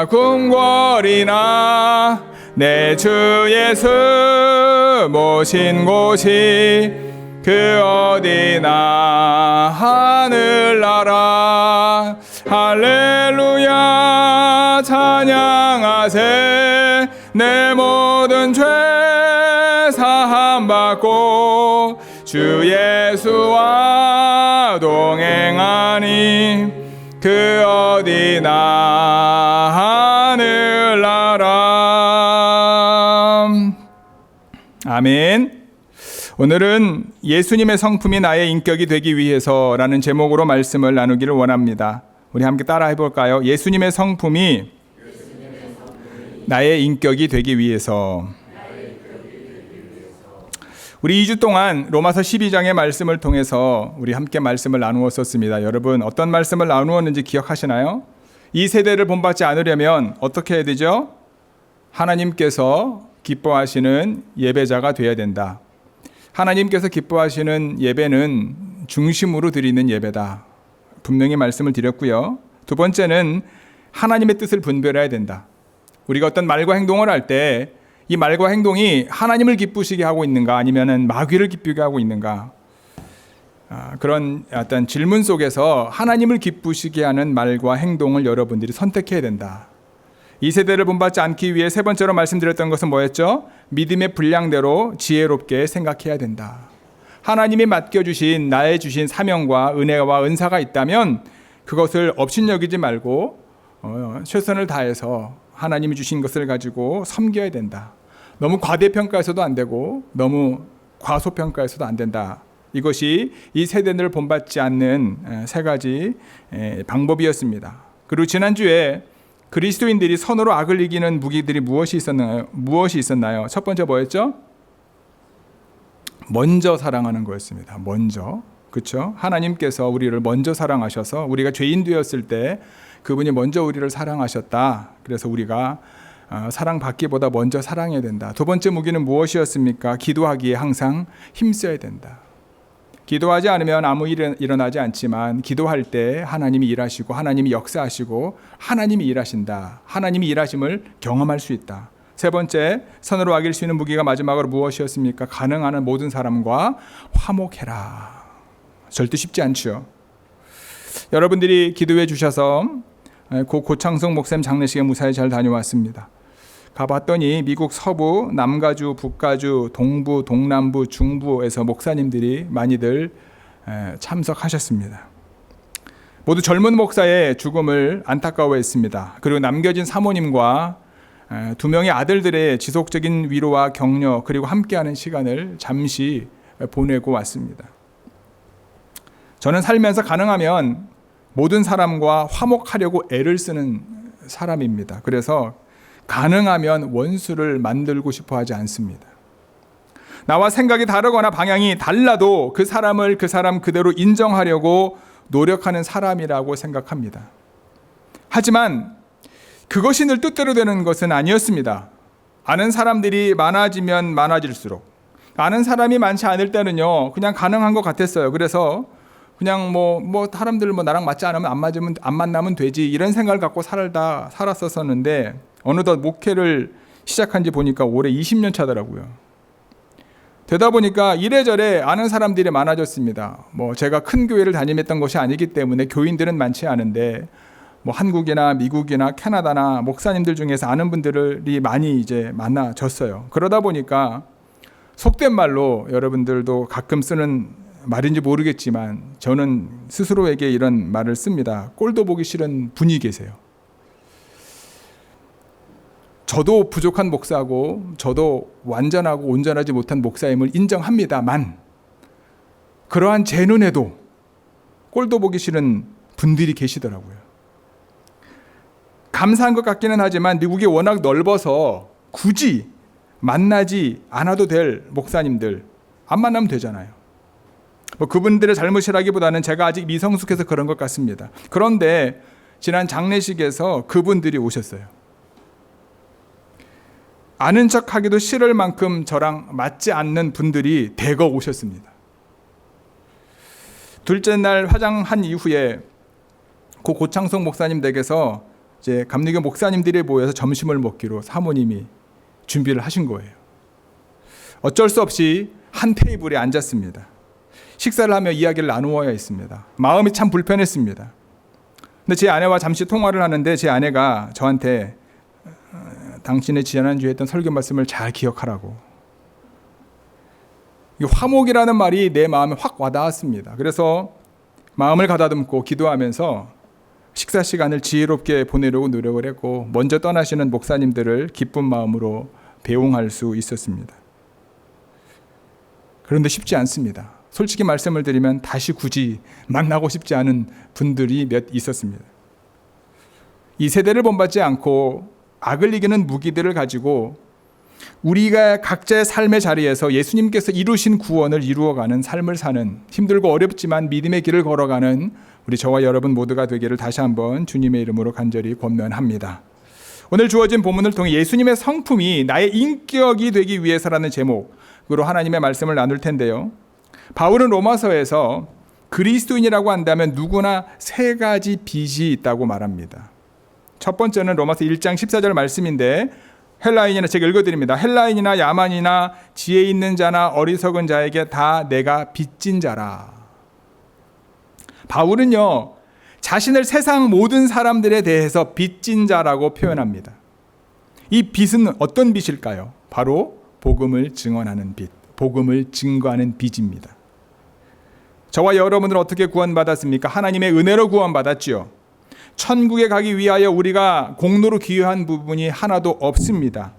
궁궐이나 내 주 예수 모신 곳이 그 어디나 하늘나라 할렐루야 찬양하세 내 모든 죄 사함받고 주 예수와 동행하니 그 어디나 하늘나라. 아멘. 오늘은 예수님의 성품이 나의 인격이 되기 위해서라는 제목으로 말씀을 나누기를 원합니다. 우리 함께 따라 해볼까요? 예수님의 성품이 나의 인격이 되기 위해서. 우리 2주 동안 로마서 12장의 말씀을 통해서 우리 함께 말씀을 나누었었습니다. 여러분 어떤 말씀을 나누었는지 기억하시나요? 이 세대를 본받지 않으려면 어떻게 해야 되죠? 하나님께서 기뻐하시는 예배자가 되어야 된다. 하나님께서 기뻐하시는 예배는 중심으로 드리는 예배다. 분명히 말씀을 드렸고요. 두 번째는 하나님의 뜻을 분별해야 된다. 우리가 어떤 말과 행동을 할 때 이 말과 행동이 하나님을 기쁘시게 하고 있는가 아니면 마귀를 기쁘게 하고 있는가, 그런 어떤 질문 속에서 하나님을 기쁘시게 하는 말과 행동을 여러분들이 선택해야 된다. 이 세대를 본받지 않기 위해 세 번째로 말씀드렸던 것은 뭐였죠? 믿음의 분량대로 지혜롭게 생각해야 된다. 하나님이 맡겨주신 나의 주신 사명과 은혜와 은사가 있다면 그것을 업신여기지 말고 최선을 다해서 하나님이 주신 것을 가지고 섬겨야 된다. 너무 과대평가해서도 안 되고 너무 과소평가해서도 안 된다. 이것이 이 세대를 본받지 않는 세 가지 방법이었습니다. 그리고 지난주에 그리스도인들이 선으로 악을 이기는 무기들이 무엇이 있었나요? 첫 번째 뭐였죠? 먼저 사랑하는 거였습니다. 먼저. 그렇죠? 하나님께서 우리를 먼저 사랑하셔서 우리가 죄인 되었을 때 그분이 먼저 우리를 사랑하셨다. 그래서 우리가 사랑받기보다 먼저 사랑해야 된다. 두 번째 무기는 무엇이었습니까? 기도하기에 항상 힘써야 된다. 기도하지 않으면 아무 일이 일어나지 않지만 기도할 때 하나님이 일하시고 하나님이 역사하시고 하나님이 일하신다. 하나님이 일하심을 경험할 수 있다. 세 번째, 선으로 악일 수 있는 무기가 마지막으로 무엇이었습니까? 가능한 모든 사람과 화목해라. 절대 쉽지 않죠. 여러분들이 기도해 주셔서 고창성 목사님 장례식에 무사히 잘 다녀왔습니다. 가봤더니 미국 서부, 남가주, 북가주, 동부, 동남부, 중부에서 목사님들이 많이들 참석하셨습니다. 모두 젊은 목사의 죽음을 안타까워했습니다. 그리고 남겨진 사모님과 두 명의 아들들의 지속적인 위로와 격려 그리고 함께하는 시간을 잠시 보내고 왔습니다. 저는 살면서 가능하면 모든 사람과 화목하려고 애를 쓰는 사람입니다. 그래서 가능하면 원수를 만들고 싶어 하지 않습니다. 나와 생각이 다르거나 방향이 달라도 그 사람을 그 사람 그대로 인정하려고 노력하는 사람이라고 생각합니다. 하지만 그것이 늘 뜻대로 되는 것은 아니었습니다. 아는 사람들이 많아지면 많아질수록 아는 사람이 많지 않을 때는요 그냥 가능한 것 같았어요. 그래서 그냥 사람들 나랑 맞지 않으면 안 만나면 되지 이런 생각을 갖고 살았었는데 어느덧 목회를 시작한 지 보니까 올해 20년 차더라고요. 되다 보니까 이래저래 아는 사람들이 많아졌습니다. 제가 큰 교회를 다니했던 것이 아니기 때문에 교인들은 많지 않은데 한국이나 미국이나 캐나다나 목사님들 중에서 아는 분들이 많이 이제 많아졌어요. 그러다 보니까 속된 말로 여러분들도 가끔 쓰는 말인지 모르겠지만 저는 스스로에게 이런 말을 씁니다. 꼴도 보기 싫은 분이 계세요. 저도 부족한 목사고 저도 완전하고 온전하지 못한 목사임을 인정합니다만 그러한 제 눈에도 꼴도 보기 싫은 분들이 계시더라고요. 감사한 것 같기는 하지만 미국이 워낙 넓어서 굳이 만나지 않아도 될 목사님들 안 만나면 되잖아요. 그분들의 잘못이라기보다는 제가 아직 미성숙해서 그런 것 같습니다. 그런데 지난 장례식에서 그분들이 오셨어요. 아는 척하기도 싫을 만큼 저랑 맞지 않는 분들이 대거 오셨습니다. 둘째 날 화장한 이후에 고창성 목사님 댁에서 이제 감리교 목사님들이 모여서 점심을 먹기로 사모님이 준비를 하신 거예요. 어쩔 수 없이 한 테이블에 앉았습니다. 식사를 하며 이야기를 나누어야 했습니다. 마음이 참 불편했습니다. 근데 제 아내와 잠시 통화를 하는데 제 아내가 저한테 당신의 지난주에 했던 설교 말씀을 잘 기억하라고. 이 화목이라는 말이 내 마음에 확 와닿았습니다. 그래서 마음을 가다듬고 기도하면서 식사 시간을 지혜롭게 보내려고 노력을 했고 먼저 떠나시는 목사님들을 기쁜 마음으로 배웅할 수 있었습니다. 그런데 쉽지 않습니다. 솔직히 말씀을 드리면 다시 굳이 만나고 싶지 않은 분들이 몇 있었습니다. 이 세대를 본받지 않고 악을 이기는 무기들을 가지고 우리가 각자의 삶의 자리에서 예수님께서 이루신 구원을 이루어가는 삶을 사는 힘들고 어렵지만 믿음의 길을 걸어가는 우리 저와 여러분 모두가 되기를 다시 한번 주님의 이름으로 간절히 권면합니다. 오늘 주어진 본문을 통해 예수님의 성품이 나의 인격이 되기 위해서라는 제목으로 하나님의 말씀을 나눌 텐데요. 바울은 로마서에서 그리스도인이라고 한다면 누구나 세 가지 빚이 있다고 말합니다. 첫 번째는 로마서 1장 14절 말씀인데 헬라인이나 제가 읽어드립니다. 헬라인이나 야만이나 지혜 있는 자나 어리석은 자에게 다 내가 빚진 자라. 바울은요 자신을 세상 모든 사람들에 대해서 빚진 자라고 표현합니다. 이 빚은 어떤 빚일까요? 바로 복음을 증언하는 빚, 복음을 증거하는 빚입니다. 저와 여러분은 어떻게 구원받았습니까? 하나님의 은혜로 구원받았지요. 천국에 가기 위하여 우리가 공로로 기여한 부분이 하나도 없습니다.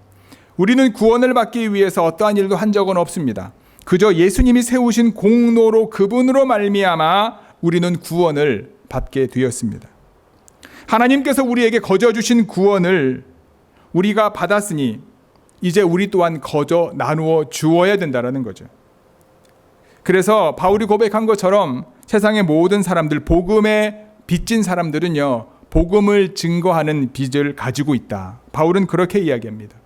우리는 구원을 받기 위해서 어떠한 일도 한 적은 없습니다. 그저 예수님이 세우신 공로로 그분으로 말미암아 우리는 구원을 받게 되었습니다. 하나님께서 우리에게 거저 주신 구원을 우리가 받았으니 이제 우리 또한 거저 나누어 주어야 된다는 거죠. 그래서 바울이 고백한 것처럼 세상의 모든 사람들, 복음에 빚진 사람들은요 복음을 증거하는 빚을 가지고 있다. 바울은 그렇게 이야기합니다.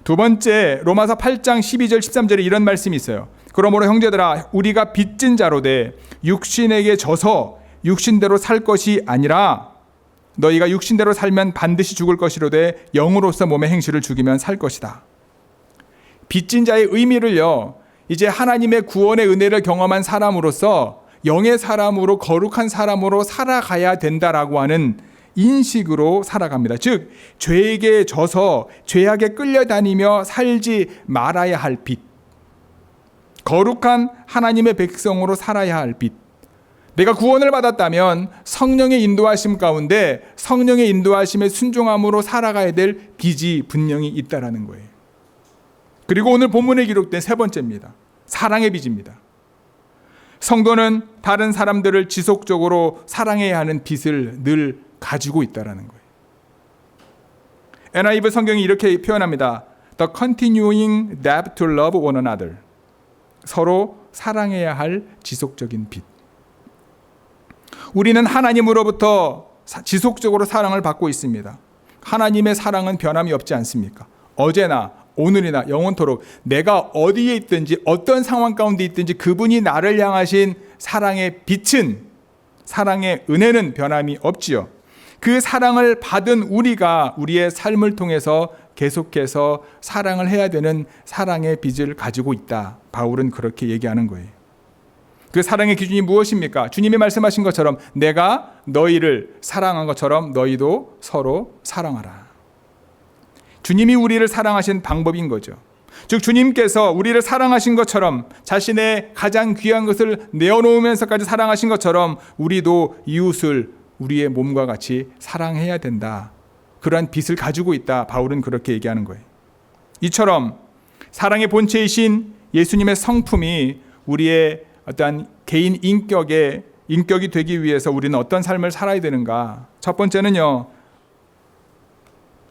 두 번째 로마서 8장 12절 13절에 이런 말씀이 있어요. 그러므로 형제들아 우리가 빚진 자로 돼 육신에게 져서 육신대로 살 것이 아니라 너희가 육신대로 살면 반드시 죽을 것이로되 영으로서 몸의 행실을 죽이면 살 것이다. 빚진 자의 의미를요 이제 하나님의 구원의 은혜를 경험한 사람으로서 영의 사람으로 거룩한 사람으로 살아가야 된다라고 하는 인식으로 살아갑니다. 즉 죄에게 져서 죄악에 끌려다니며 살지 말아야 할 빚, 거룩한 하나님의 백성으로 살아야 할 빚. 내가 구원을 받았다면 성령의 인도하심 가운데 성령의 인도하심에 순종함으로 살아가야 될 빚이 분명히 있다라는 거예요. 그리고 오늘 본문에 기록된 세 번째입니다. 사랑의 빚입니다. 성도는 다른 사람들을 지속적으로 사랑해야 하는 빚을 늘 가지고 있다라는 거예요. NIV 성경이 이렇게 표현합니다. The continuing debt to love one another. 서로 사랑해야 할 지속적인 빚. 우리는 하나님으로부터 지속적으로 사랑을 받고 있습니다. 하나님의 사랑은 변함이 없지 않습니까? 어제나 오늘이나 영원토록 내가 어디에 있든지 어떤 상황 가운데 있든지 그분이 나를 향하신 사랑의 빛은, 사랑의 은혜는 변함이 없지요. 그 사랑을 받은 우리가 우리의 삶을 통해서 계속해서 사랑을 해야 되는 사랑의 빚을 가지고 있다. 바울은 그렇게 얘기하는 거예요. 그 사랑의 기준이 무엇입니까? 주님이 말씀하신 것처럼 내가 너희를 사랑한 것처럼 너희도 서로 사랑하라. 주님이 우리를 사랑하신 방법인 거죠. 즉 주님께서 우리를 사랑하신 것처럼 자신의 가장 귀한 것을 내어놓으면서까지 사랑하신 것처럼 우리도 이웃을 우리의 몸과 같이 사랑해야 된다. 그러한 빚을 가지고 있다. 바울은 그렇게 얘기하는 거예요. 이처럼 사랑의 본체이신 예수님의 성품이 우리의 어떤 개인 인격이 되기 위해서 우리는 어떤 삶을 살아야 되는가? 첫 번째는요.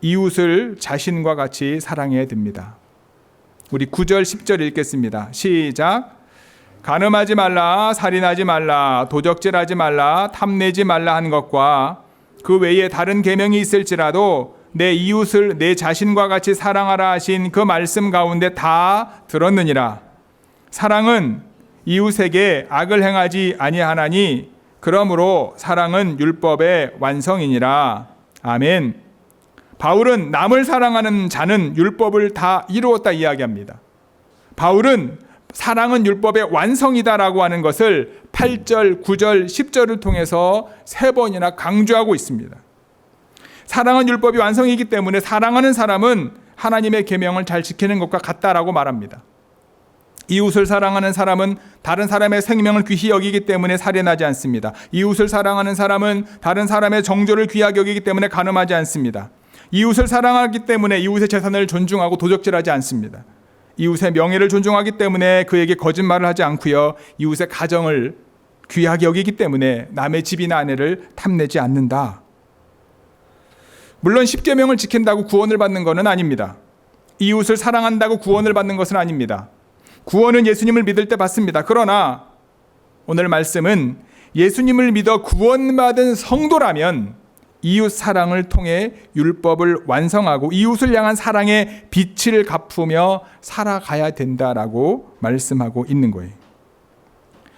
이웃을 자신과 같이 사랑해야 됩니다. 우리 9절 10절 읽겠습니다. 시작. 간음하지 말라, 살인하지 말라, 도적질하지 말라, 탐내지 말라 한 것과 그 외에 다른 계명이 있을지라도 내 이웃을 내 자신과 같이 사랑하라 하신 그 말씀 가운데 다 들었느니라. 사랑은 이웃에게 악을 행하지 아니하나니 그러므로 사랑은 율법의 완성이니라. 아멘. 바울은 남을 사랑하는 자는 율법을 다 이루었다 이야기합니다. 바울은 사랑은 율법의 완성이다라고 하는 것을 8절, 9절, 10절을 통해서 3번이나 강조하고 있습니다. 사랑은 율법이 완성이기 때문에 사랑하는 사람은 하나님의 계명을 잘 지키는 것과 같다라고 말합니다. 이웃을 사랑하는 사람은 다른 사람의 생명을 귀히 여기기 때문에 살인하지 않습니다. 이웃을 사랑하는 사람은 다른 사람의 정조를 귀하게 여기기 때문에 간음하지 않습니다. 이웃을 사랑하기 때문에 이웃의 재산을 존중하고 도적질하지 않습니다. 이웃의 명예를 존중하기 때문에 그에게 거짓말을 하지 않고요. 이웃의 가정을 귀하게 여기기 때문에 남의 집이나 아내를 탐내지 않는다. 물론 십계명을 지킨다고 구원을 받는 것은 아닙니다. 이웃을 사랑한다고 구원을 받는 것은 아닙니다. 구원은 예수님을 믿을 때 받습니다. 그러나 오늘 말씀은 예수님을 믿어 구원받은 성도라면 이웃 사랑을 통해 율법을 완성하고 이웃을 향한 사랑의 빛을 갚으며 살아가야 된다라고 말씀하고 있는 거예요.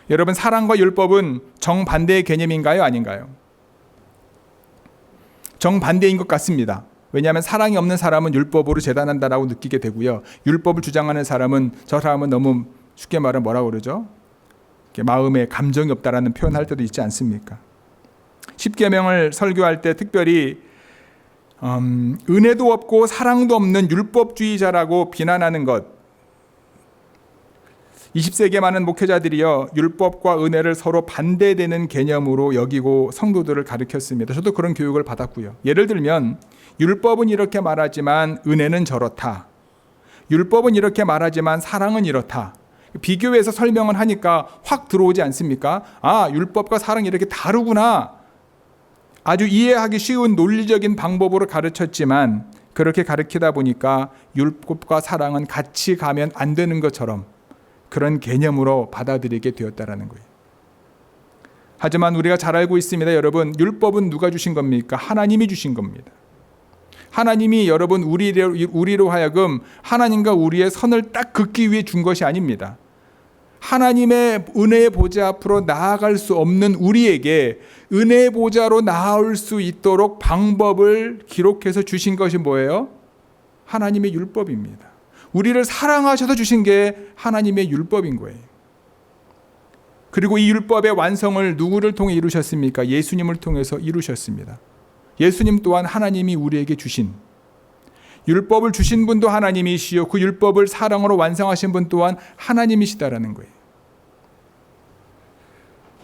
여러분, 사랑과 율법은 정반대의 개념인가요? 아닌가요? 정반대인 것 같습니다. 왜냐하면 사랑이 없는 사람은 율법으로 재단한다라고 느끼게 되고요. 율법을 주장하는 사람은 저 사람은 너무 쉽게 말하면 뭐라고 그러죠? 마음에 감정이 없다라는 표현할 때도 있지 않습니까? 십계명을 설교할 때 특별히 은혜도 없고 사랑도 없는 율법주의자라고 비난하는 것, 20세기에 많은 목회자들이요 율법과 은혜를 서로 반대되는 개념으로 여기고 성도들을 가르쳤습니다. 저도 그런 교육을 받았고요. 예를 들면 율법은 이렇게 말하지만 은혜는 저렇다. 율법은 이렇게 말하지만 사랑은 이렇다. 비교해서 설명을 하니까 확 들어오지 않습니까? 아, 율법과 사랑이 이렇게 다르구나. 아주 이해하기 쉬운 논리적인 방법으로 가르쳤지만 그렇게 가르치다 보니까 율법과 사랑은 같이 가면 안 되는 것처럼 그런 개념으로 받아들이게 되었다라는 거예요. 하지만 우리가 잘 알고 있습니다. 여러분, 율법은 누가 주신 겁니까? 하나님이 주신 겁니다. 하나님이 여러분 우리로 하여금 하나님과 우리의 선을 딱 긋기 위해 준 것이 아닙니다. 하나님의 은혜의 보좌 앞으로 나아갈 수 없는 우리에게 은혜의 보좌로 나아올 수 있도록 방법을 기록해서 주신 것이 뭐예요? 하나님의 율법입니다. 우리를 사랑하셔서 주신 게 하나님의 율법인 거예요. 그리고 이 율법의 완성을 누구를 통해 이루셨습니까? 예수님을 통해서 이루셨습니다. 예수님 또한 하나님이 우리에게 주신 율법을 주신 분도 하나님이시요 그 율법을 사랑으로 완성하신 분 또한 하나님이시다라는 거예요.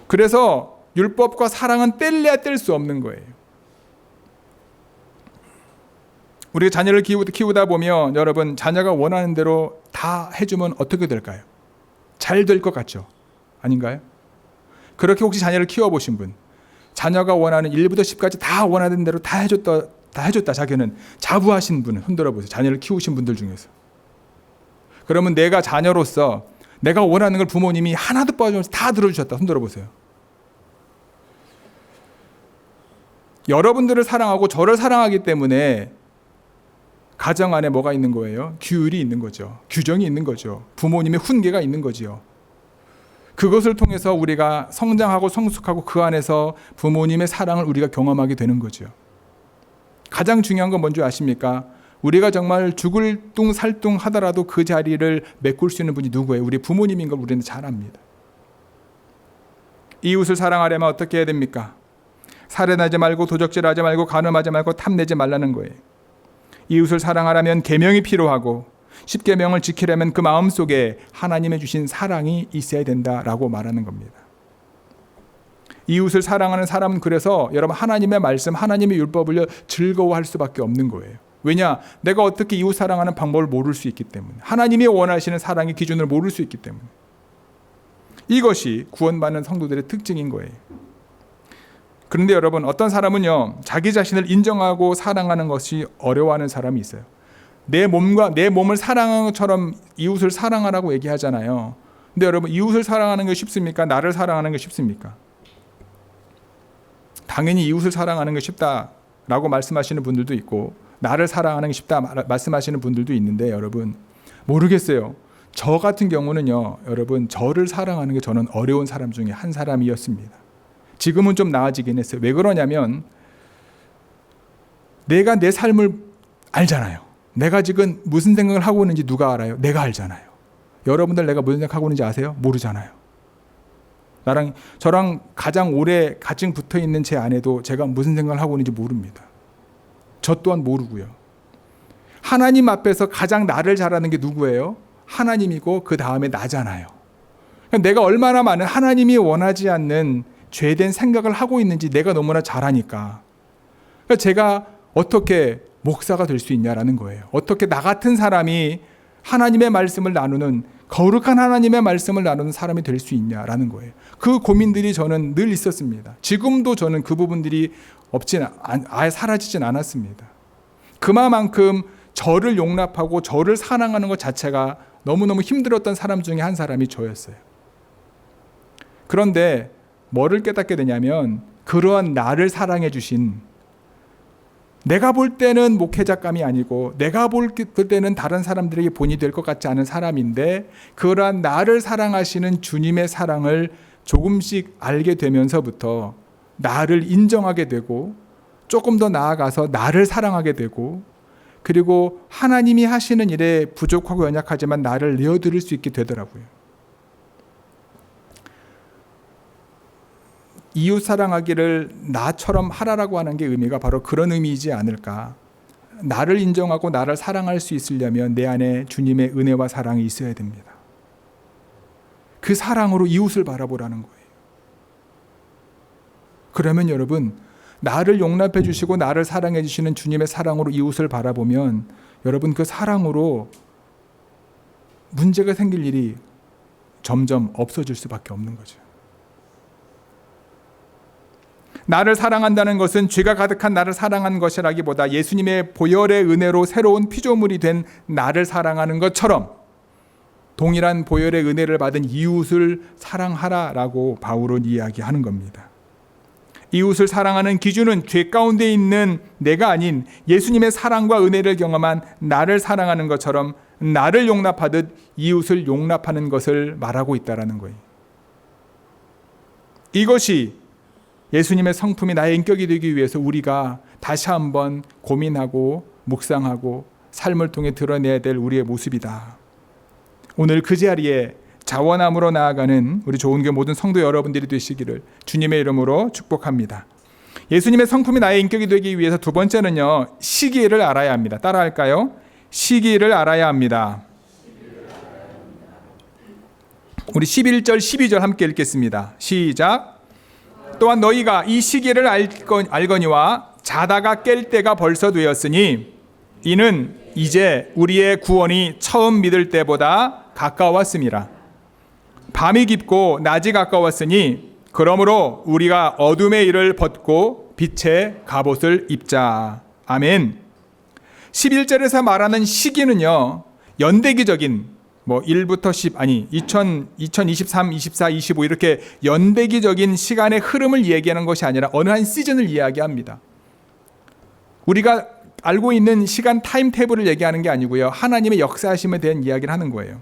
그래서 율법과 사랑은 뗄래야 뗄 수 없는 거예요. 우리가 자녀를 키우다 보면 여러분 자녀가 원하는 대로 다 해주면 어떻게 될까요? 잘 될 것 같죠? 아닌가요? 그렇게 혹시 자녀를 키워보신 분, 자녀가 원하는 1부터 10까지 다 원하는 대로 다 해줬다 자기는 자부하신 분은 흔들어 보세요. 자녀를 키우신 분들 중에서. 그러면 내가 자녀로서 내가 원하는 걸 부모님이 하나도 빠짐없이 다 들어주셨다. 흔들어 보세요. 여러분들을 사랑하고 저를 사랑하기 때문에 가정 안에 뭐가 있는 거예요? 규율이 있는 거죠. 규정이 있는 거죠. 부모님의 훈계가 있는 거지요. 그것을 통해서 우리가 성장하고 성숙하고 그 안에서 부모님의 사랑을 우리가 경험하게 되는 거죠. 가장 중요한 건 뭔지 아십니까? 우리가 정말 죽을 둥 살둥 하더라도 그 자리를 메꿀 수 있는 분이 누구예요? 우리 부모님인 걸 우리는 잘 압니다. 이웃을 사랑하려면 어떻게 해야 됩니까? 살인하지 말고 도적질하지 말고 간음하지 말고 탐내지 말라는 거예요. 이웃을 사랑하려면 계명이 필요하고 십계명을 지키려면 그 마음속에 하나님의 주신 사랑이 있어야 된다라고 말하는 겁니다. 이웃을 사랑하는 사람은 그래서 여러분 하나님의 말씀, 하나님의 율법을 즐거워할 수밖에 없는 거예요. 왜냐? 내가 어떻게 이웃 사랑하는 방법을 모를 수 있기 때문에, 하나님이 원하시는 사랑의 기준을 모를 수 있기 때문에. 이것이 구원받는 성도들의 특징인 거예요. 그런데 여러분 어떤 사람은요 자기 자신을 인정하고 사랑하는 것이 어려워하는 사람이 있어요. 내 몸을 사랑하는 것처럼 이웃을 사랑하라고 얘기하잖아요. 근데 여러분 이웃을 사랑하는 게 쉽습니까? 나를 사랑하는 게 쉽습니까? 당연히 이웃을 사랑하는 게 쉽다라고 말씀하시는 분들도 있고 나를 사랑하는 게 쉽다 말씀하시는 분들도 있는데 여러분 모르겠어요. 저 같은 경우는요 여러분 저를 사랑하는 게 저는 어려운 사람 중에 한 사람이었습니다. 지금은 좀 나아지긴 했어요. 왜 그러냐면 내가 내 삶을 알잖아요. 내가 지금 무슨 생각을 하고 있는지 누가 알아요? 내가 알잖아요. 여러분들 내가 무슨 생각하고 있는지 아세요? 모르잖아요. 저랑 가장 오래 가증 붙어 있는 제 아내도 제가 무슨 생각을 하고 있는지 모릅니다. 저 또한 모르고요. 하나님 앞에서 가장 나를 잘 아는 게 누구예요? 하나님이고 그 다음에 나잖아요. 내가 얼마나 많은 하나님이 원하지 않는 죄된 생각을 하고 있는지 내가 너무나 잘 아니까. 제가 어떻게 목사가 될 수 있냐라는 거예요. 어떻게 나 같은 사람이 하나님의 말씀을 나누는, 거룩한 하나님의 말씀을 나누는 사람이 될 수 있냐라는 거예요. 그 고민들이 저는 늘 있었습니다. 지금도 저는 그 부분들이 아예 사라지진 않았습니다. 그만큼 저를 용납하고 저를 사랑하는 것 자체가 너무너무 힘들었던 사람 중에 한 사람이 저였어요. 그런데 뭐를 깨닫게 되냐면, 그러한 나를 사랑해 주신, 내가 볼 때는 목회자감이 아니고 내가 볼 때는 다른 사람들에게 본이 될 것 같지 않은 사람인데, 그러한 나를 사랑하시는 주님의 사랑을 조금씩 알게 되면서부터 나를 인정하게 되고, 조금 더 나아가서 나를 사랑하게 되고, 그리고 하나님이 하시는 일에 부족하고 연약하지만 나를 내어드릴 수 있게 되더라고요. 이웃 사랑하기를 나처럼 하라라고 하는 게 의미가 바로 그런 의미이지 않을까. 나를 인정하고 나를 사랑할 수 있으려면 내 안에 주님의 은혜와 사랑이 있어야 됩니다. 그 사랑으로 이웃을 바라보라는 거예요. 그러면 여러분, 나를 용납해 주시고 나를 사랑해 주시는 주님의 사랑으로 이웃을 바라보면 여러분, 그 사랑으로 문제가 생길 일이 점점 없어질 수밖에 없는 거죠. 나를 사랑한다는 것은 죄가 가득한 나를 사랑한 것이라기보다 예수님의 보혈의 은혜로 새로운 피조물이 된 나를 사랑하는 것처럼 동일한 보혈의 은혜를 받은 이웃을 사랑하라라고 바울은 이야기하는 겁니다. 이웃을 사랑하는 기준은 죄 가운데 있는 내가 아닌 예수님의 사랑과 은혜를 경험한 나를 사랑하는 것처럼 나를 용납하듯 이웃을 용납하는 것을 말하고 있다는 거예요. 이것이 예수님의 성품이 나의 인격이 되기 위해서 우리가 다시 한번 고민하고 묵상하고 삶을 통해 드러내야 될 우리의 모습이다. 오늘 그 자리에 자원함으로 나아가는 우리 좋은교회 모든 성도 여러분들이 되시기를 주님의 이름으로 축복합니다. 예수님의 성품이 나의 인격이 되기 위해서 두 번째는요, 시기를 알아야 합니다. 따라할까요? 시기를 알아야 합니다. 우리 11절 12절 함께 읽겠습니다. 시작. 또한 너희가 이 시기를 알거니와 자다가 깰 때가 벌써 되었으니 이는 이제 우리의 구원이 처음 믿을 때보다 가까웠음이라. 밤이 깊고 낮이 가까웠으니 그러므로 우리가 어둠의 일을 벗고 빛의 갑옷을 입자. 아멘. 11절에서 말하는 시기는요, 연대기적인 1부터 10 2023, 24, 25 이렇게 연대기적인 시간의 흐름을 얘기하는 것이 아니라 어느 한 시즌을 이야기합니다. 우리가 알고 있는 시간 타임테이블을 얘기하는 게 아니고요, 하나님의 역사하심에 대한 이야기를 하는 거예요.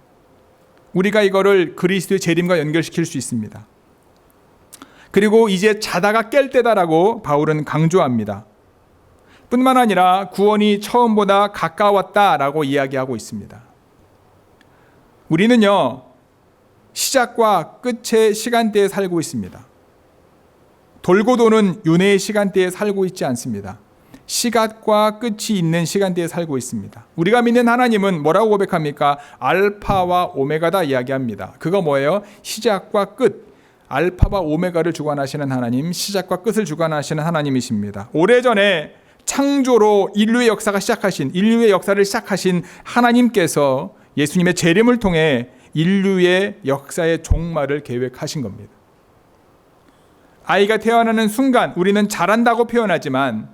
우리가 이거를 그리스도의 재림과 연결시킬 수 있습니다. 그리고 이제 자다가 깰 때다라고 바울은 강조합니다. 뿐만 아니라 구원이 처음보다 가까웠다라고 이야기하고 있습니다. 우리는요, 시작과 끝의 시간대에 살고 있습니다. 돌고 도는 윤회의 시간대에 살고 있지 않습니다. 시작과 끝이 있는 시간대에 살고 있습니다. 우리가 믿는 하나님은 뭐라고 고백합니까? 알파와 오메가다 이야기합니다. 그거 뭐예요? 시작과 끝, 알파와 오메가를 주관하시는 하나님, 시작과 끝을 주관하시는 하나님이십니다. 오래전에 창조로 인류의 역사를 시작하신 하나님께서 예수님의 재림을 통해 인류의 역사의 종말을 계획하신 겁니다. 아이가 태어나는 순간 우리는 자란다고 표현하지만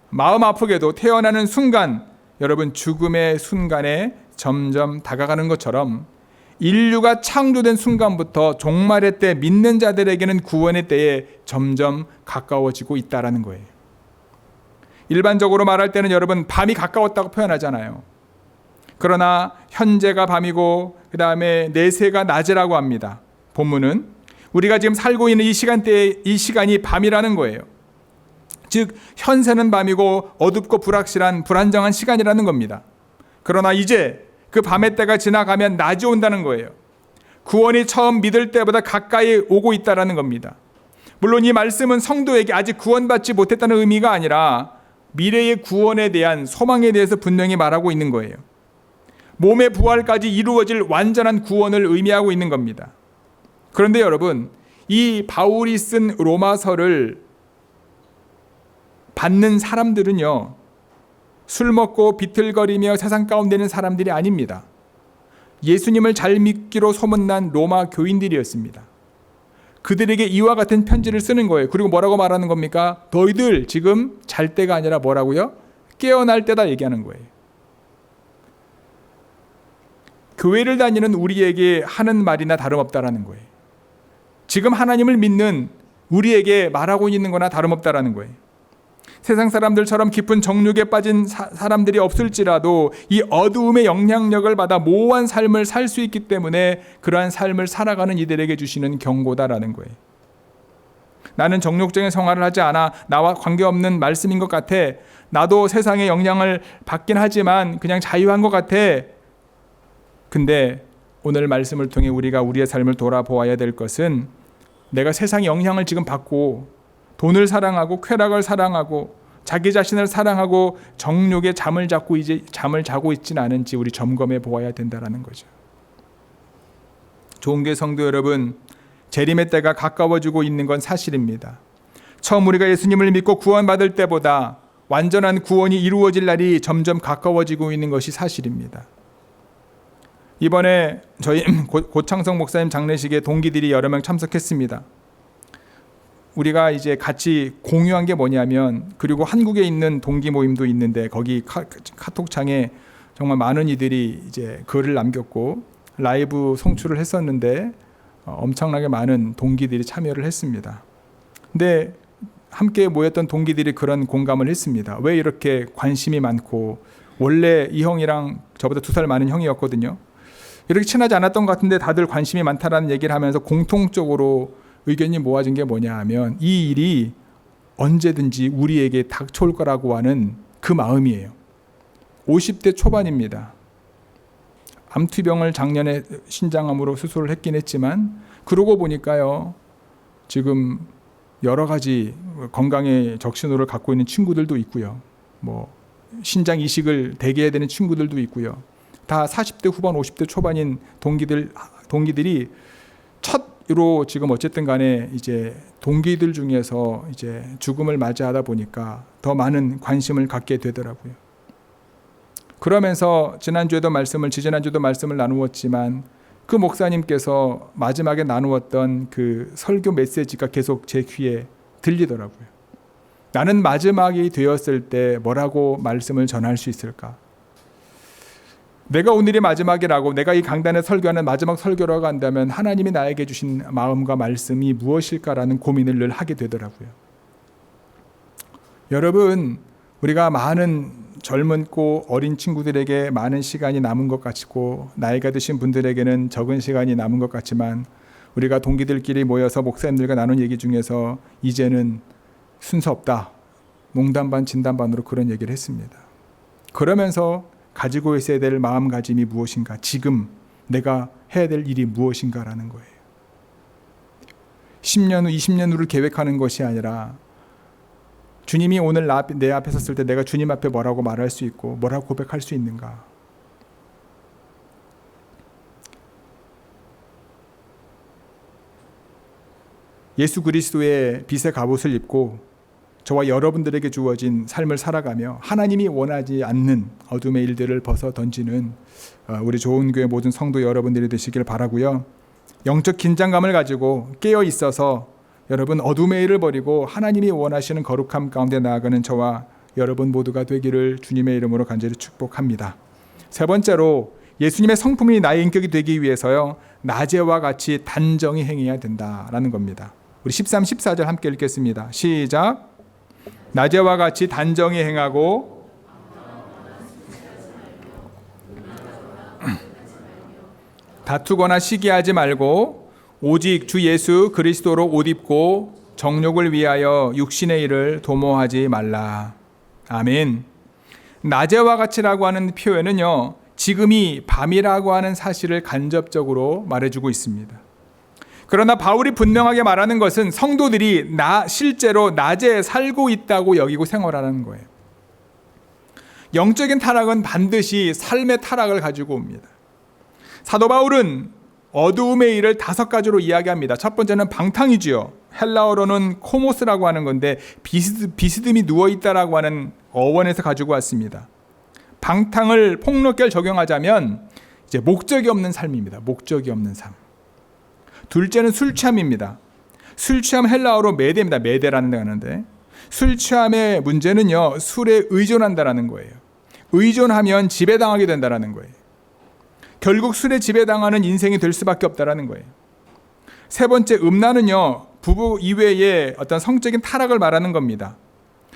마음 아프게도 태어나는 순간, 여러분, 죽음의 순간에 점점 다가가는 것처럼 인류가 창조된 순간부터 종말의 때 믿는 자들에게는 구원의 때에 점점 가까워지고 있다는 거예요. 일반적으로 말할 때는 여러분, 밤이 가까웠다고 표현하잖아요. 그러나 현재가 밤이고 그 다음에 내세가 낮이라고 합니다. 본문은 우리가 지금 살고 있는 이 시간대에 이 시간이 밤이라는 거예요. 즉 현세는 밤이고 어둡고 불안정한 시간이라는 겁니다. 그러나 이제 그 밤의 때가 지나가면 낮이 온다는 거예요. 구원이 처음 믿을 때보다 가까이 오고 있다는 겁니다. 물론 이 말씀은 성도에게 아직 구원받지 못했다는 의미가 아니라 미래의 구원에 대한 소망에 대해서 분명히 말하고 있는 거예요. 몸의 부활까지 이루어질 완전한 구원을 의미하고 있는 겁니다. 그런데 여러분, 이 바울이 쓴 로마서를 받는 사람들은요, 술 먹고 비틀거리며 세상 가운데 있는 사람들이 아닙니다. 예수님을 잘 믿기로 소문난 로마 교인들이었습니다. 그들에게 이와 같은 편지를 쓰는 거예요. 그리고 뭐라고 말하는 겁니까? 너희들 지금 잘 때가 아니라 뭐라고요? 깨어날 때다 얘기하는 거예요. 교회를 다니는 우리에게 하는 말이나 다름없다라는 거예요. 지금 하나님을 믿는 우리에게 말하고 있는 거나 다름없다라는 거예요. 세상 사람들처럼 깊은 정욕에 빠진 사람들이 없을지라도 이 어두움의 영향력을 받아 모호한 삶을 살 수 있기 때문에 그러한 삶을 살아가는 이들에게 주시는 경고다라는 거예요. 나는 정욕적인 생활을 하지 않아. 나와 관계없는 말씀인 것 같아. 나도 세상의 영향을 받긴 하지만 그냥 자유한 것 같아. 근데 오늘 말씀을 통해 우리가 우리의 삶을 돌아보아야 될 것은 내가 세상의 영향을 지금 받고 돈을 사랑하고 쾌락을 사랑하고 자기 자신을 사랑하고 정욕에 잠을 자고 있지는 않은지 우리 점검해 보아야 된다는 거죠. 좋은 교회 성도 여러분, 재림의 때가 가까워지고 있는 건 사실입니다. 처음 우리가 예수님을 믿고 구원받을 때보다 완전한 구원이 이루어질 날이 점점 가까워지고 있는 것이 사실입니다. 이번에 저희 고창성 목사님 장례식에 동기들이 여러 명 참석했습니다. 우리가 이제 같이 공유한 게 뭐냐면, 그리고 한국에 있는 동기 모임도 있는데 거기 카톡창에 정말 많은 이들이 이제 글을 남겼고 라이브 송출을 했었는데 엄청나게 많은 동기들이 참여를 했습니다. 근데 함께 모였던 동기들이 그런 공감을 했습니다. 왜 이렇게 관심이 많고, 원래 이 형이랑 저보다 2살 많은 형이었거든요. 이렇게 친하지 않았던 것 같은데 다들 관심이 많다라는 얘기를 하면서 공통적으로 의견이 모아진 게 뭐냐 하면 이 일이 언제든지 우리에게 닥쳐올 거라고 하는 그 마음이에요. 50대 초반입니다. 암투병을 작년에 신장암으로 수술을 했긴 했지만 그러고 보니까요, 지금 여러 가지 건강의 적신호를 갖고 있는 친구들도 있고요. 뭐 신장 이식을 대기해야 되는 친구들도 있고요. 다 40대 후반 50대 초반인 동기들이 첫으로 지금 어쨌든 간에 이제 동기들 중에서 이제 죽음을 맞이하다 보니까 더 많은 관심을 갖게 되더라고요. 그러면서 지난주에도 지지난주도 말씀을 나누었지만 그 목사님께서 마지막에 나누었던 그 설교 메시지가 계속 제 귀에 들리더라고요. 나는 마지막이 되었을 때 뭐라고 말씀을 전할 수 있을까? 내가 오늘이 마지막이라고, 내가 이 강단에 설교하는 마지막 설교라고 한다면 하나님이 나에게 주신 마음과 말씀이 무엇일까라는 고민을 늘 하게 되더라고요. 여러분, 우리가 많은 젊고 어린 친구들에게 많은 시간이 남은 것 같고 나이가 드신 분들에게는 적은 시간이 남은 것 같지만 우리가 동기들끼리 모여서 목사님들과 나눈 얘기 중에서 이제는 순서 없다, 농담 반 진담 반으로 그런 얘기를 했습니다. 그러면서 가지고 있어야 될 마음가짐이 무엇인가, 지금 내가 해야 될 일이 무엇인가라는 거예요. 10년 후, 20년 후를 계획하는 것이 아니라 주님이 오늘 내 앞에 섰을 때 내가 주님 앞에 뭐라고 말할 수 있고 뭐라고 고백할 수 있는가. 예수 그리스도의 빛의 갑옷을 입고 저와 여러분들에게 주어진 삶을 살아가며 하나님이 원하지 않는 어둠의 일들을 벗어 던지는 우리 좋은 교회 모든 성도 여러분들이 되시길 바라고요. 영적 긴장감을 가지고 깨어 있어서 여러분 어둠의 일을 버리고 하나님이 원하시는 거룩함 가운데 나아가는 저와 여러분 모두가 되기를 주님의 이름으로 간절히 축복합니다. 세 번째로, 예수님의 성품이 나의 인격이 되기 위해서요, 낮에와 같이 단정히 행해야 된다라는 겁니다. 우리 13, 14절 함께 읽겠습니다. 시작. 낮에와 같이 단정히 행하고 다투거나 시기하지 말고 오직 주 예수 그리스도로 옷 입고 정욕을 위하여 육신의 일을 도모하지 말라. 아멘. 낮에와 같이라고 하는 표현은요, 지금이 밤이라고 하는 사실을 간접적으로 말해주고 있습니다. 그러나 바울이 분명하게 말하는 것은 성도들이 실제로 낮에 살고 있다고 여기고 생활하는 거예요. 영적인 타락은 반드시 삶의 타락을 가지고 옵니다. 사도 바울은 어두움의 일을 5가지로 이야기합니다. 첫 번째는 방탕이지요. 헬라어로는 코모스라고 하는 건데 비스듬히 누워있다라고 하는 어원에서 가지고 왔습니다. 방탕을 폭넓게 적용하자면 이제 목적이 없는 삶입니다. 목적이 없는 삶. 둘째는 술 취함입니다. 술 취함 헬라어로 메데입니다. 메데라는 데가 있는데 술 취함의 문제는요, 술에 의존한다라는 거예요. 의존하면 지배당하게 된다라는 거예요. 결국 술에 지배당하는 인생이 될 수밖에 없다라는 거예요. 세 번째, 음란은요, 부부 이외의 어떤 성적인 타락을 말하는 겁니다.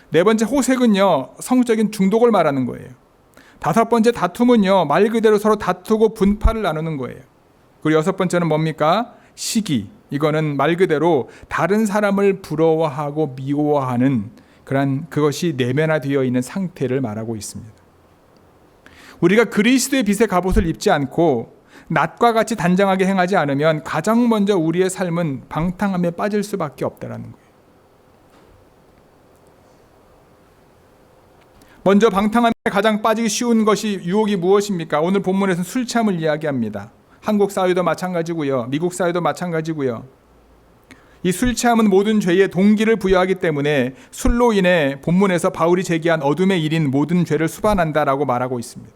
네 번째, 호색은요, 성적인 중독을 말하는 거예요. 5번째, 다툼은요, 말 그대로 서로 다투고 분파를 나누는 거예요. 그리고 6번째는 뭡니까? 시기. 이거는 말 그대로 다른 사람을 부러워하고 미워하는 그것이 내면화되어 있는 상태를 말하고 있습니다. 우리가 그리스도의 빛의 갑옷을 입지 않고 낮과 같이 단정하게 행하지 않으면 가장 먼저 우리의 삶은 방탕함에 빠질 수밖에 없다는 거예요. 먼저 방탕함에 가장 빠지기 쉬운 것이 유혹이 무엇입니까? 오늘 본문에서는 술 취함을 이야기합니다. 한국 사회도 마찬가지고요. 미국 사회도 마찬가지고요. 이 술 취함은 모든 죄의 동기를 부여하기 때문에 술로 인해 본문에서 바울이 제기한 어둠의 일인 모든 죄를 수반한다라고 말하고 있습니다.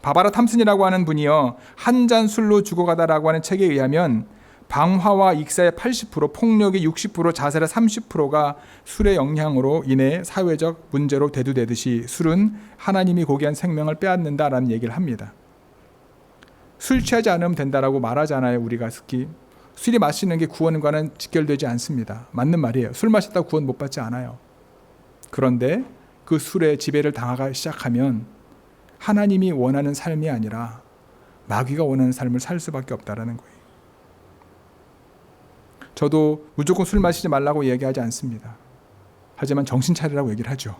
바바라 탐슨이라고 하는 분이요, 한 잔 술로 죽어가다라고 하는 책에 의하면 방화와 익사의 80%, 폭력의 60%, 자살의 30%가 술의 영향으로 인해 사회적 문제로 대두되듯이 술은 하나님이 고귀한 생명을 빼앗는다라는 얘기를 합니다. 술 취하지 않으면 된다라고 말하잖아요. 우리가 특히 술이 마시는 게 구원과는 직결되지 않습니다. 맞는 말이에요. 술 마셨다고 구원 못 받지 않아요. 그런데 그 술에 지배를 당하기 시작하면 하나님이 원하는 삶이 아니라 마귀가 원하는 삶을 살 수밖에 없다라는 거예요. 저도 무조건 술 마시지 말라고 얘기하지 않습니다. 하지만 정신 차리라고 얘기를 하죠.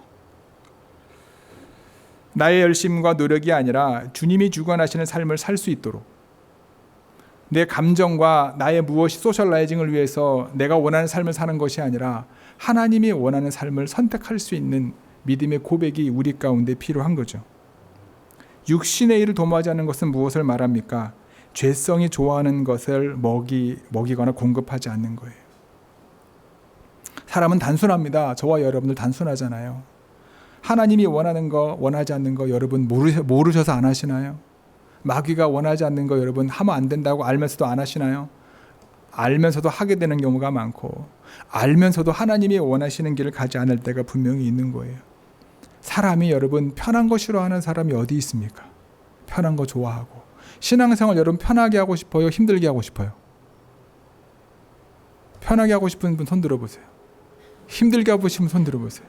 나의 열심과 노력이 아니라 주님이 주관하시는 삶을 살 수 있도록 내 감정과 나의 무엇이 소셜라이징을 위해서 내가 원하는 삶을 사는 것이 아니라 하나님이 원하는 삶을 선택할 수 있는 믿음의 고백이 우리 가운데 필요한 거죠. 육신의 일을 도모하지 않는 것은 무엇을 말합니까? 죄성이 좋아하는 것을 먹이거나 공급하지 않는 거예요. 사람은 단순합니다. 저와 여러분들 단순하잖아요. 하나님이 원하는 거, 원하지 않는 거 여러분 모르셔서 안 하시나요? 마귀가 원하지 않는 거 여러분 하면 안 된다고 알면서도 안 하시나요? 알면서도 하게 되는 경우가 많고, 알면서도 하나님이 원하시는 길을 가지 않을 때가 분명히 있는 거예요. 사람이 여러분 편한 거 싫어하는 사람이 어디 있습니까? 편한 거 좋아하고. 신앙생활 여러분 편하게 하고 싶어요? 힘들게 하고 싶어요? 편하게 하고 싶은 분 손 들어보세요. 힘들게 하고 싶으면 손 들어보세요.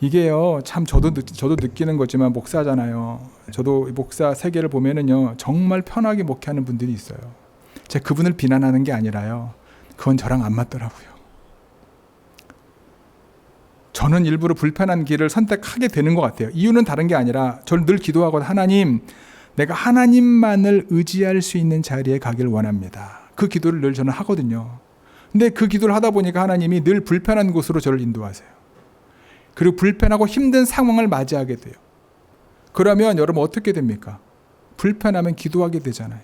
이게요, 참 저도 느끼는 거지만 목사잖아요. 저도 목사 세계를 보면은요, 정말 편하게 목회하는 분들이 있어요. 제가 그분을 비난하는 게 아니라요, 그건 저랑 안 맞더라고요. 저는 일부러 불편한 길을 선택하게 되는 것 같아요. 이유는 다른 게 아니라 저는 늘 기도하고, 하나님, 내가 하나님만을 의지할 수 있는 자리에 가길 원합니다. 그 기도를 늘 저는 하거든요. 근데 그 기도를 하다 보니까 하나님이 늘 불편한 곳으로 저를 인도하세요. 그리고 불편하고 힘든 상황을 맞이하게 돼요. 그러면 여러분 어떻게 됩니까? 불편하면 기도하게 되잖아요.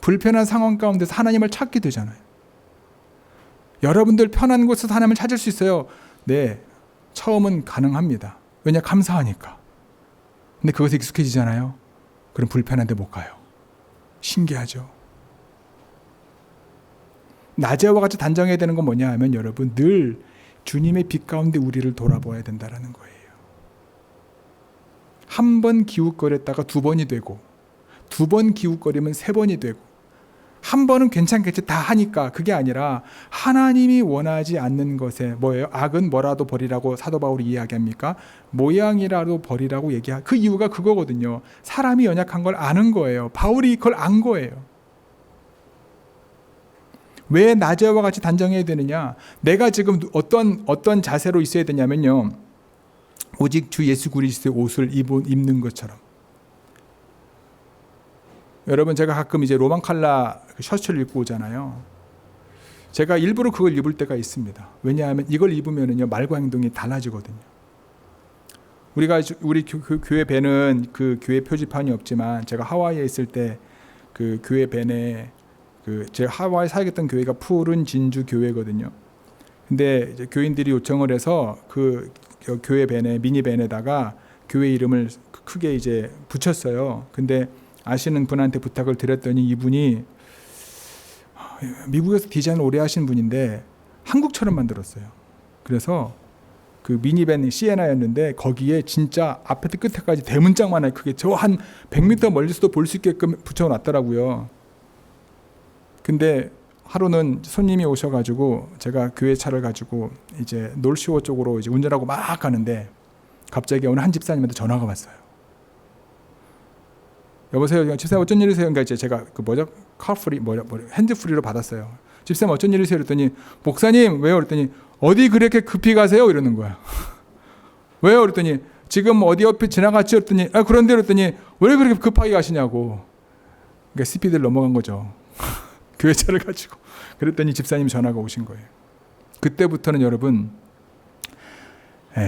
불편한 상황 가운데서 하나님을 찾게 되잖아요. 여러분들 편한 곳에서 하나님을 찾을 수 있어요. 네, 처음은 가능합니다. 왜냐? 감사하니까. 근데 그것에 익숙해지잖아요. 그럼 불편한데 못 가요. 신기하죠? 낮에와 같이 단정해야 되는 건 뭐냐 하면 여러분 늘 주님의 빛 가운데 우리를 돌아보아야 된다는 거예요. 한 번 기웃거렸다가 2번이 되고, 2번 기웃거리면 3번이 되고, 한 번은 괜찮겠지 다 하니까, 그게 아니라 하나님이 원하지 않는 것에 뭐예요? 악은 뭐라도 버리라고 사도 바울이 이야기합니까? 모양이라도 버리라고 그 이유가 그거거든요. 사람이 연약한 걸 아는 거예요. 바울이 그걸 안 거예요. 왜 낮에와 같이 단정해야 되느냐? 내가 지금 어떤 자세로 있어야 되냐면요. 오직 주 예수 그리스도의 옷을 입는 것처럼. 여러분, 제가 가끔 이제 로만 칼라 셔츠를 입고 오잖아요. 제가 일부러 그걸 입을 때가 있습니다. 왜냐하면 이걸 입으면은요, 말과 행동이 달라지거든요. 우리 교회 밴은 그 교회 표지판이 없지만, 제가 하와이에 있을 때 그 교회 밴에 제가 하와이 살겠던 교회가 푸른 진주 교회거든요. 근데 이제 교인들이 요청을 해서 그 교회 밴에, 미니밴에다가 교회 이름을 크게 이제 붙였어요. 근데 아시는 분한테 부탁을 드렸더니 이분이 미국에서 디자인을 오래 하신 분인데 한국처럼 만들었어요. 그래서 그 미니밴이 시에나였는데 거기에 진짜 앞에서 끝에까지 대문짝만 하게 크게 저 한 100m 멀리서도 볼 수 있게끔 붙여놨더라고요. 근데 하루는 손님이 오셔가지고 제가 교회 차를 가지고 이제 놀시오 쪽으로 이제 운전하고 막 가는데 갑자기 어느 한 집사님한테 전화가 왔어요. 여보세요, 집사님 어쩐 일이세요? 그러니까 이제 제가 카프리 핸드프리로 받았어요. 집사님 어쩐 일이세요? 그랬더니 목사님 왜요? 그랬더니 어디 그렇게 급히 가세요? 이러는 거야. 왜요? 그랬더니 지금 어디 옆에 지나갔죠? 그랬더니 그런데 그랬더니 왜 그렇게 급하게 가시냐고. 그러니까 스피드를 넘어간 거죠. 교회 차를 가지고. 그랬더니 집사님 전화가 오신 거예요. 그때부터는 여러분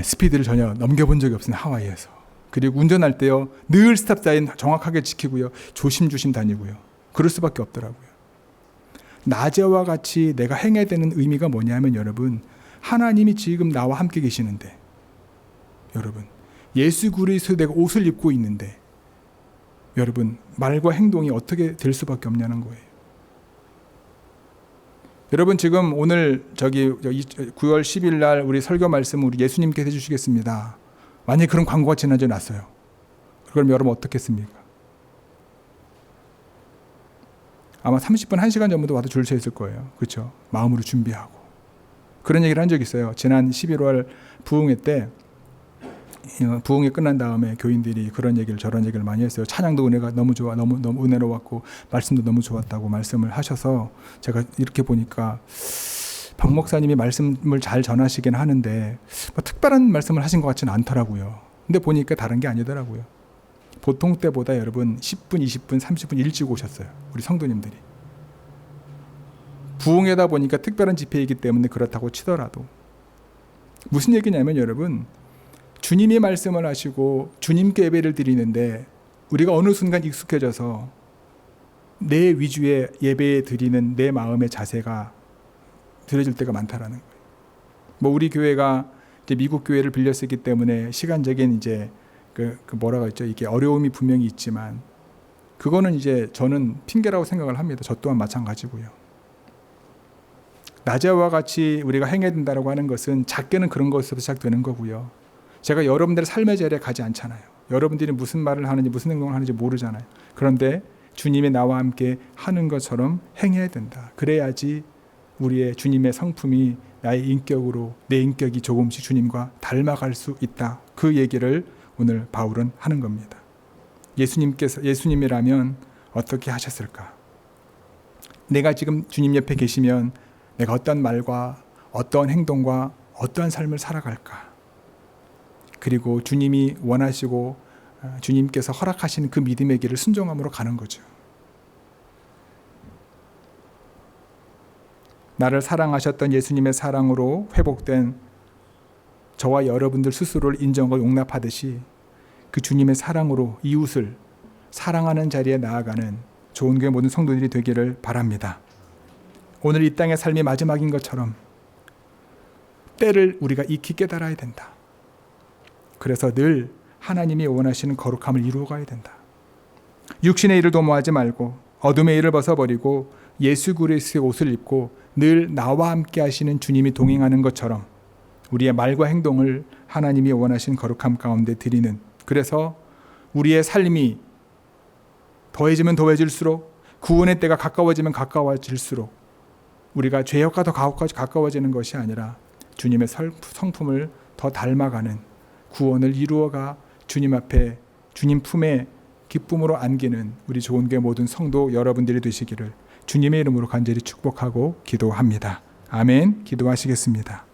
스피드를 전혀 넘겨본 적이 없어요. 하와이에서. 그리고 운전할 때요, 늘 스탑사인 정확하게 지키고요, 조심조심 다니고요. 그럴 수밖에 없더라고요. 낮에와 같이 내가 행해야 되는 의미가 뭐냐면 여러분, 하나님이 지금 나와 함께 계시는데, 여러분 예수 그리스도 내가 옷을 입고 있는데, 여러분 말과 행동이 어떻게 될 수밖에 없냐는 거예요. 여러분 지금 오늘 9월 10일 날 우리 설교 말씀을 우리 예수님께서 해주시겠습니다. 만약에 그런 광고가 지난주에 났어요. 그럼 여러분 어떻겠습니까? 아마 30분, 1시간 전부터 와도 줄 서 있을 거예요. 그렇죠? 마음으로 준비하고. 그런 얘기를 한 적이 있어요. 지난 11월 부흥회 때, 부흥회 끝난 다음에 교인들이 그런 얘기를, 저런 얘기를 많이 했어요. 찬양도 은혜가 너무 좋아, 너무 은혜로웠고 말씀도 너무 좋았다고 말씀을 하셔서 제가 이렇게 보니까 박 목사님이 말씀을 잘 전하시긴 하는데 특별한 말씀을 하신 것 같지는 않더라고요. 근데 보니까 다른 게 아니더라고요. 보통 때보다 여러분 10분, 20분, 30분 일찍 오셨어요. 우리 성도님들이. 부흥회다 보니까 특별한 집회이기 때문에 그렇다고 치더라도. 무슨 얘기냐면 여러분, 주님이 말씀을 하시고 주님께 예배를 드리는데 우리가 어느 순간 익숙해져서 내 위주의 예배 드리는 내 마음의 자세가 들어질 때가 많다라는 거예요. 우리 교회가 이제 미국 교회를 빌려 쓰기 때문에 시간적인 이제 뭐라고 했죠? 이게 어려움이 분명히 있지만 그거는 이제 저는 핑계라고 생각을 합니다. 저 또한 마찬가지고요. 낮에와 같이 우리가 행해야 된다고 하는 것은 작게는 그런 것에서 시작되는 거고요. 제가 여러분들의 삶의 자리에 가지 않잖아요. 여러분들이 무슨 말을 하는지 무슨 행동을 하는지 모르잖아요. 그런데 주님이 나와 함께 하는 것처럼 행해야 된다. 그래야지 우리의 주님의 성품이 나의 인격으로, 내 인격이 조금씩 주님과 닮아갈 수 있다. 그 얘기를 오늘 바울은 하는 겁니다. 예수님이라면 어떻게 하셨을까? 내가 지금 주님 옆에 계시면 내가 어떤 말과 어떤 행동과 어떠한 삶을 살아갈까? 그리고 주님이 원하시고 주님께서 허락하시는 그 믿음의 길을 순종함으로 가는 거죠. 나를 사랑하셨던 예수님의 사랑으로 회복된 저와 여러분들 스스로를 인정하고 용납하듯이 그 주님의 사랑으로 이웃을 사랑하는 자리에 나아가는 좋은 교회 모든 성도들이 되기를 바랍니다. 오늘 이 땅의 삶이 마지막인 것처럼 때를 우리가 익히 깨달아야 된다. 그래서 늘 하나님이 원하시는 거룩함을 이루어가야 된다. 육신의 일을 도모하지 말고 어둠의 일을 벗어버리고 예수 그리스도의 옷을 입고 늘 나와 함께 하시는 주님이 동행하는 것처럼 우리의 말과 행동을 하나님이 원하시는 거룩함 가운데 드리는, 그래서 우리의 삶이 더해지면 더해질수록, 구원의 때가 가까워지면 가까워질수록 우리가 죄악과 더 가까워지는 것이 아니라 주님의 성품을 더 닮아가는, 구원을 이루어가 주님 앞에, 주님 품에 기쁨으로 안기는 우리 좋은 교회 모든 성도 여러분들이 되시기를 주님의 이름으로 간절히 축복하고 기도합니다. 아멘. 기도하시겠습니다.